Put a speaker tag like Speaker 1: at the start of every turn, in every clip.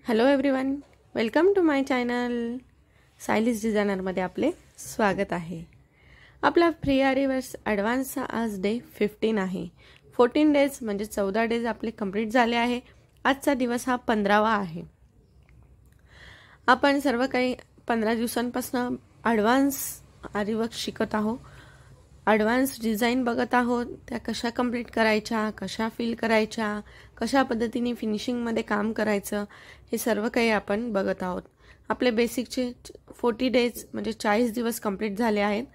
Speaker 1: Hello everyone, welcome to my channel. Sayali's डिझायनरमध्ये आपले स्वागत आहे. आपला फ्री आरीवर्स ॲडव्हान्सचा आज डे 15 आहे. 14 डेज म्हणजे 14 डेज आपले कंप्लीट झाले आहे. आजचा दिवस हा 15वा आहे. आपण सर्व काही 15 दिवसांपासून ॲडव्हान्स आरीवर्क शिकत आहोत. ॲडव्हान्स डिझाईन बघत आहोत. त्या कशा कंप्लीट करायच्या, कशा फिल करायच्या, कशा पद्धतीने फिनिशिंगमध्ये काम करायचं, हे सर्व काही आपण बघत आहोत. आपले बेसिकचे 40 डेज म्हणजे 40 दिवस कंप्लीट झाले आहेत.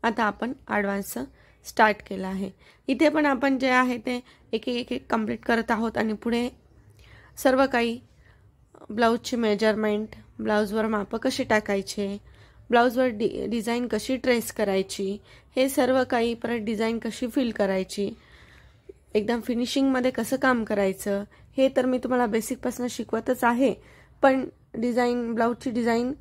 Speaker 1: आता आपण ॲडव्हान्सचं स्टार्ट केलं आहे. इथे पण आपण जे आहे ते एक एक कंप्लीट करत आहोत आणि पुढे सर्व काही ब्लाऊजचे मेजरमेंट, ब्लाऊजवर मापं कसे टाकायचे, ब्लाऊजवर डिझाईन कशी ट्रेस करायची, हे सर्व काही, परत डिझाईन कशी फिल करायची, एकदम फिनिशिंगमध्ये कसं काम करायचं, हे तर मी तुम्हाला बेसिकपासून शिकवतच आहे. पण डिझाईन, ब्लाऊजची डिझाईन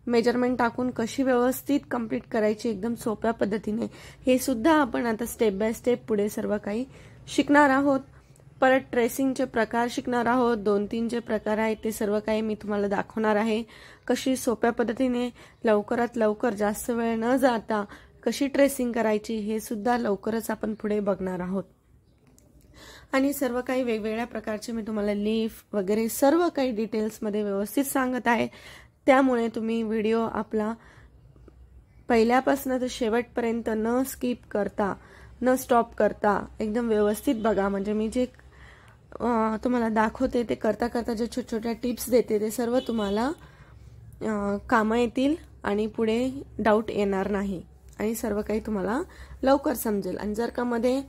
Speaker 1: मेजरमेंट टाकून कशी व्यवस्थित कंप्लीट करायची एकदम सोप्या पद्धतीने, हे सुद्धा आपण आता स्टेप बाय स्टेप पुढे सर्व काही शिकणार आहोत. परत ट्रेसिंगचे प्रकार शिकणार आहोत. 2-3 जे प्रकार आहेत ते सर्व काही मी तुम्हाला दाखवणार आहे. कशी सोप्या पद्धतीने लवकरात लवकर, जास्त वेळ न जाता कशी ट्रेसिंग करायची, हे सुद्धा लवकरच आपण पुढे बघणार आहोत. आणि सर्व काही वेगवेगळ्या प्रकारचे मी तुम्हाला लीफ वगैरे सर्व काही डिटेल्समध्ये व्यवस्थित सांगत आहे. त्यामुळे तुम्ही व्हिडिओ आपला पहिल्यापासून तर शेवटपर्यंत न स्किप करता, न स्टॉप करता एकदम व्यवस्थित बघा. म्हणजे मी जे तुम्हाला दाखवते ते करता करता जे छोट्या छोट्या टिप्स देते ते सर्व तुम्हाला कामं येतील आणि पुढे डाऊट येणार नाही आणि सर्व काही तुम्हाला लवकर समजेल. आणि जर का मध्ये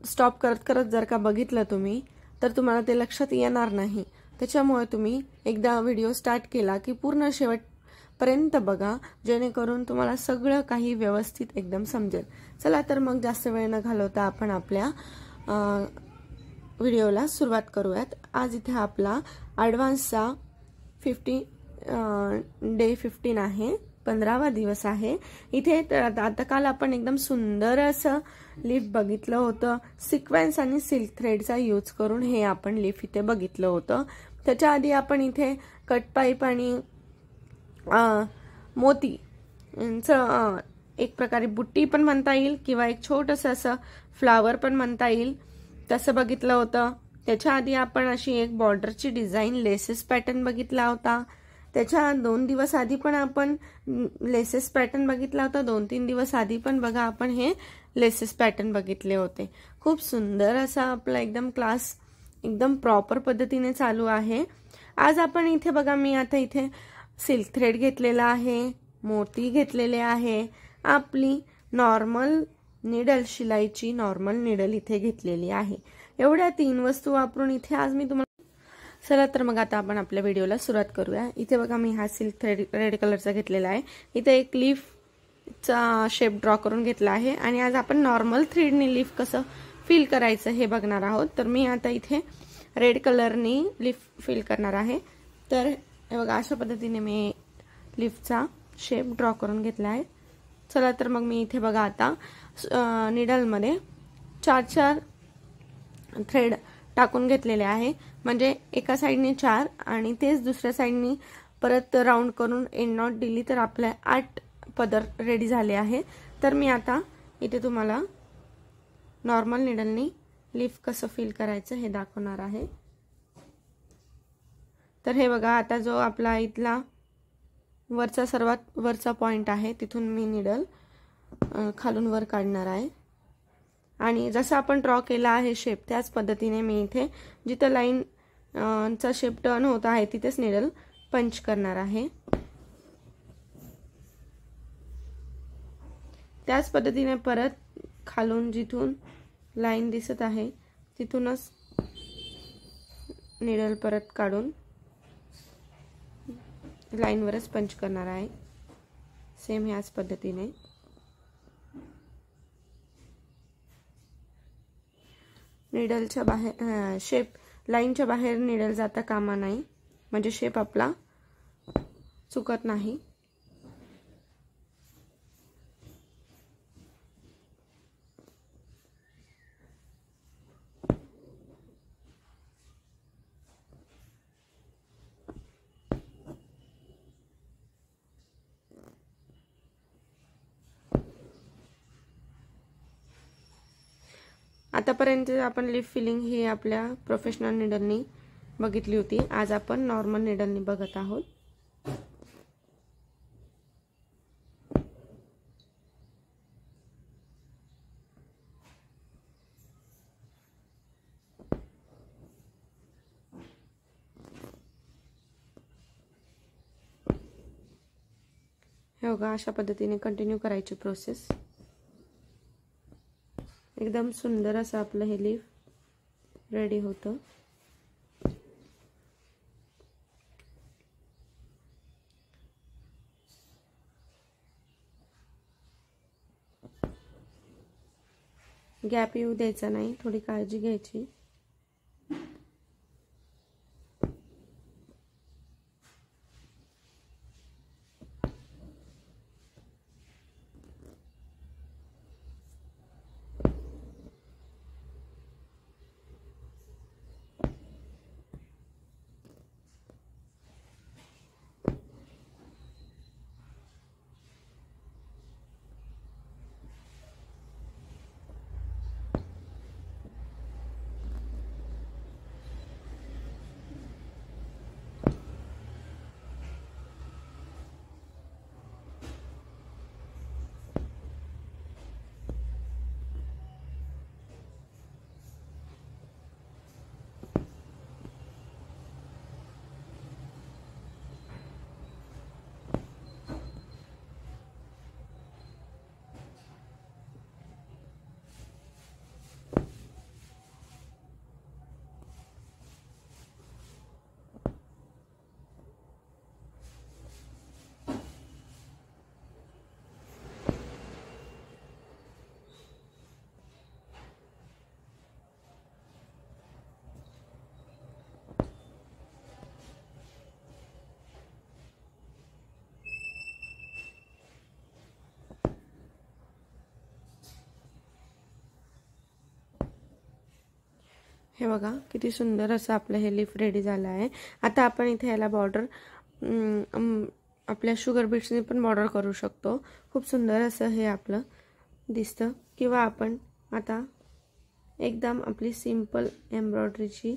Speaker 1: स्टॉप करत करत जर का बघितलं तुम्ही तर तुम्हाला ते लक्षात येणार नाही. त्याच्यामुळे तुम्ही एकदा व्हिडिओ स्टार्ट केला की पूर्ण शेवटपर्यंत बघा, जेणेकरून तुम्हाला सगळं काही व्यवस्थित एकदम समजेल. चला तर मग जास्त वेळ न घालवता आपण आपल्या व्हिडिओला सुरुवात करूयात. आज इथे आपला ॲडव्हान्सचा डे 15 आहे, 15वा दिवस आहे. इथे आता काल आपण एकदम सुंदर असं लीफ बघितलं होतं. सिक्वेन्स आणि सिल्क थ्रेडचा यूज करून हे आपण लीफ इथे बघितलं होतं. त्याच्या आधी आपण इथे कट पाईप आणि मोती एक प्रकारे बुट्टी पण म्हणता येईल किंवा एक छोटंसं असं फ्लावर पण म्हणता येईल, तसं बघितलं होतं. त्याच्या आधी आपण अशी एक बॉर्डरची डिझाईन लेसेस पॅटर्न बघितला होता. त्याच्या 2 दिवस आधी पण आपण लेसेस पॅटर्न बघितला होता. 2-3 दिवस आधी पण बघा आपण हे लेसेस पॅटर्न बघितले होते. खूप सुंदर असा आपला एकदम क्लास एकदम प्रॉपर पद्धतीने चालू आहे. आज आपण इथे बघा, मी आता इथे सिल्क थ्रेड घेतलेला आहे, मोती घेतलेले आहे, आपली नॉर्मल निडल, शिलाईची नॉर्मल निडल इथे घेतलेली आहे. एवढ्या 3 वस्तू वापरून इथे आज मी तुम्हाला. चला तर मग आता आपण आपल्या व्हिडिओला सुरुवात करूया. इथे बघा मी हा सिल्क थ्रेड रेड कलरचा घेतलेला आहे. इथे एक लीफचा शेप ड्रॉ करून घेतला आहे आणि आज आपण नॉर्मल थ्रेडनी लीफ कसं फिल करायचं हे बघणार आहोत. तर मी आता इथे रेड कलरनी लीफ फिल करणार आहे. तर हे बघा अशा पद्धतीने मी लीफचा शेप ड्रॉ करून घेतला आहे. चला तर मग मी इथे बघा आता निडलमध्ये 4 थ्रेड टाकून घेतलेले आहे. म्हणजे एका साईडने 4 आणि तेच दुसऱ्या साईडनी परत राऊंड करून एंड नॉट दिली तर आपल्या 8 पदर रेडी झाले आहे. तर मी आता इथे तुम्हाला नॉर्मल निडलनी लीफ कसं फिल करायचं हे दाखवणार आहे. तर हे बघा, आता जो आपला इथला सर्वात वरचा पॉइंट आहे तिथून मी निडल खालून वर काढणार आहे आणि जसं आपण ड्रॉ केला आहे शेप त्याच पद्धतीने मी इथे जिथं लाईन चा शेप टर्न होत आहे तिथेच निडल पंच करणार आहे. त्याच पद्धतीने परत खालून जिथून लाईन दिसत आहे तिथूनच निडल परत काढून लाईनवरच पंच करणार आहे. सेम ह्याच पद्धतीने निडलच्या बाहेर शेप, लाईनच्या बाहेर निडल जाता कामा नाही, म्हणजे शेप आपला चुकत नाही. आतापर्यंत आपण लीफ फिलिंग ही आपल्या प्रोफेशनल निडलनी बघितली होती. आज आपण नॉर्मल निडलनी बघत आहोत. हे बघा, अशा पद्धतीने कंटिन्यू करायची प्रोसेस. एकदम सुंदर असं आपलं हे लीफ रेडी होतं. गॅप येऊ द्यायचा नाही, थोडी काळजी घ्यायची. हे बघा, किती सुंदर असं आपलं हे लीफ रेडी झालं आहे. आता आपण इथे याला बॉर्डर आपल्या शुगर बीट्सने पण बॉर्डर करू शकतो. खूप सुंदर असं हे आपलं दिसतं. किंवा आपण आता एकदम आपली सिंपल एम्ब्रॉयडरीची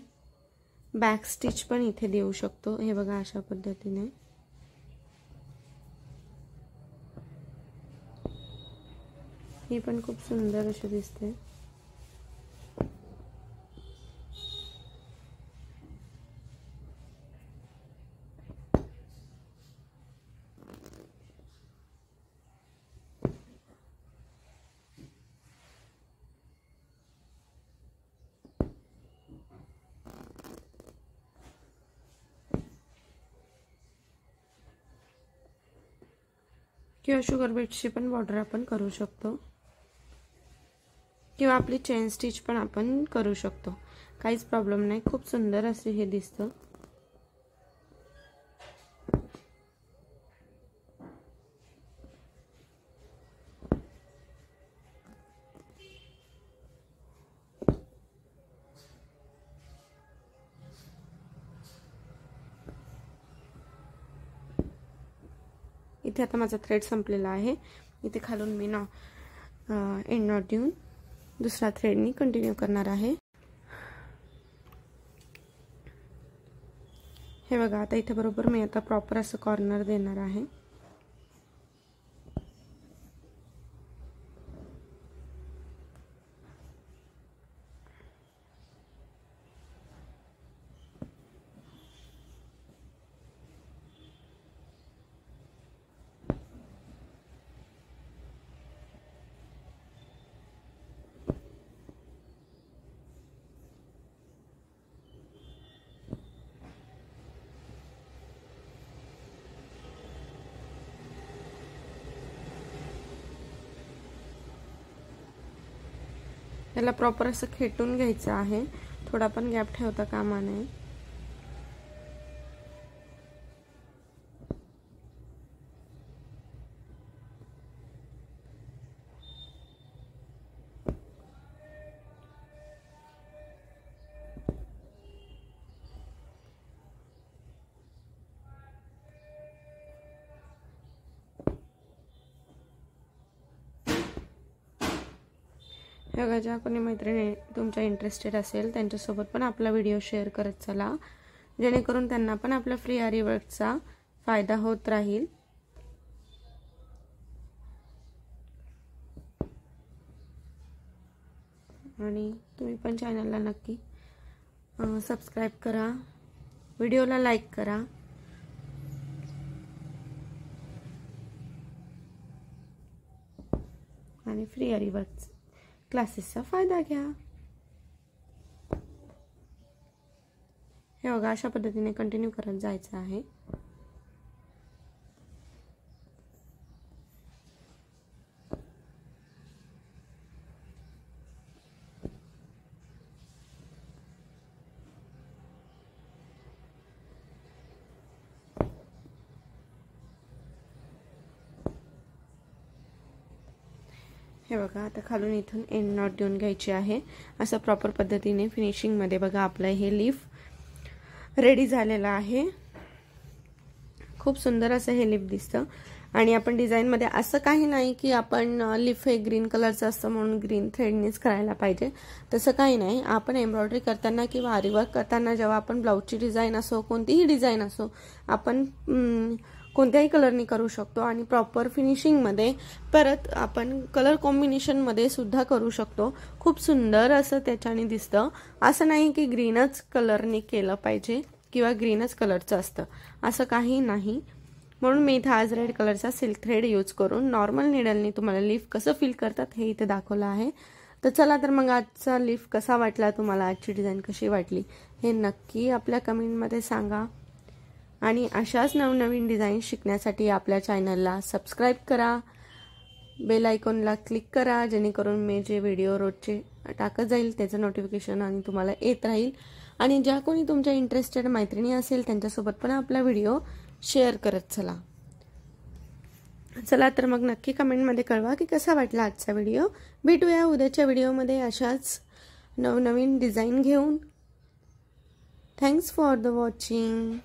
Speaker 1: बॅक स्टिच पण इथे देऊ शकतो. हे बघा, अशा पद्धतीने. ही पण खूप सुंदर अशी दिसते. किंवा शुगर बीट्सची पण बॉर्डर आपण करू शकतो. किंवा आपली चेन स्टिच पण आपण करू शकतो. काहीच प्रॉब्लेम नाही. खूप सुंदर असे हे दिसतं. इथे आता माझा थ्रेड संपलेला आहे. इथे खालून मी एंड नॉट देऊन दुसरा थ्रेडनी कंटिन्यू करणार आहे. हे बघा, आता इथे बरोबर मी आता प्रॉपर असं कॉर्नर देणार आहे. याला प्रॉपर असं खेटून घ्यायचं आहे. थोडा पण गॅप ठेवता कामा नये. बघा, ज्या कोणी मैत्रिणी तुमच्या इंटरेस्टेड असेल त्यांच्यासोबत पण आपला व्हिडिओ शेअर करत चला, जेणेकरून त्यांना पण आपला फ्री आरी वर्कचा फायदा होत राहील. आणि तुम्ही पण चॅनलला नक्की सबस्क्राइब करा, व्हिडिओला लाईक करा. आणि फ्री आरी वर्क क्लासेसचा फायदा घ्या. हे बघा, अशा पद्धतीने कंटिन्यू करत जायचं आहे. हे बघा, आता खालून इथून एंड नॉट देऊन घ्यायची आहे. असं प्रॉपर पद्धतीने फिनिशिंग मध्ये बघा आपलं हे लीफ रेडी झालेलं आहे. खूप सुंदर असं हे लीफ दिसतं. आणि आपण डिझाईन मध्ये असं काही नाही की आपण लीफ हे ग्रीन कलरचं असतं म्हणून ग्रीन थ्रेडनेच करायला पाहिजे, तसं काही नाही. आपण एम्ब्रॉयडरी करताना किंवा आरी वर्क करताना जेव्हा आपण ब्लाऊजची डिझाईन असो, कोणतीही डिझाईन असो, आपण कोणत्याही कलरनी करू शकतो. आणि प्रॉपर फिनिशिंग मध्ये परत आपण कलर कॉम्बिनेशन मध्ये सुद्धा करू शकतो. खूप सुंदर असं त्याच्याने दिसतं. असं नाही की ग्रीनच कलरने केलं पाहिजे किंवा ग्रीनच कलरचं असतं, असं काही नाही. म्हणून मी इथे आज रेड कलरचा सिल्क थ्रेड यूज करून नॉर्मल निडलने तुम्हाला लीफ कसं फील करतात हे इथे दाखवलं आहे. तर चला, तर मग आजचा लीफ कसा वाटला तुम्हाला, आजची डिझाईन कशी वाटली हे नक्की आपल्या कमेंटमध्ये सांगा. आणि अशाच नवनवीन डिझाईन शिकण्यासाठी आपल्या चॅनलला सबस्क्राइब करा, बेल आयकॉनला क्लिक करा, जेणेकरून मी जे व्हिडिओ रोजचे टाकत जाईल त्याचं नोटिफिकेशन आणि तुम्हाला येत राहील. आणि ज्या कोणी तुमच्या इंटरेस्टेड मैत्रिणी असेल त्यांच्यासोबत पण आपला व्हिडिओ शेअर करत चला. चला, तर मग नक्की कमेंटमध्ये कळवा की कसा वाटला आजचा व्हिडिओ. भेटूया उद्याच्या व्हिडिओमध्ये अशाच नवनवीन डिझाईन घेऊन. Thanks for the watching.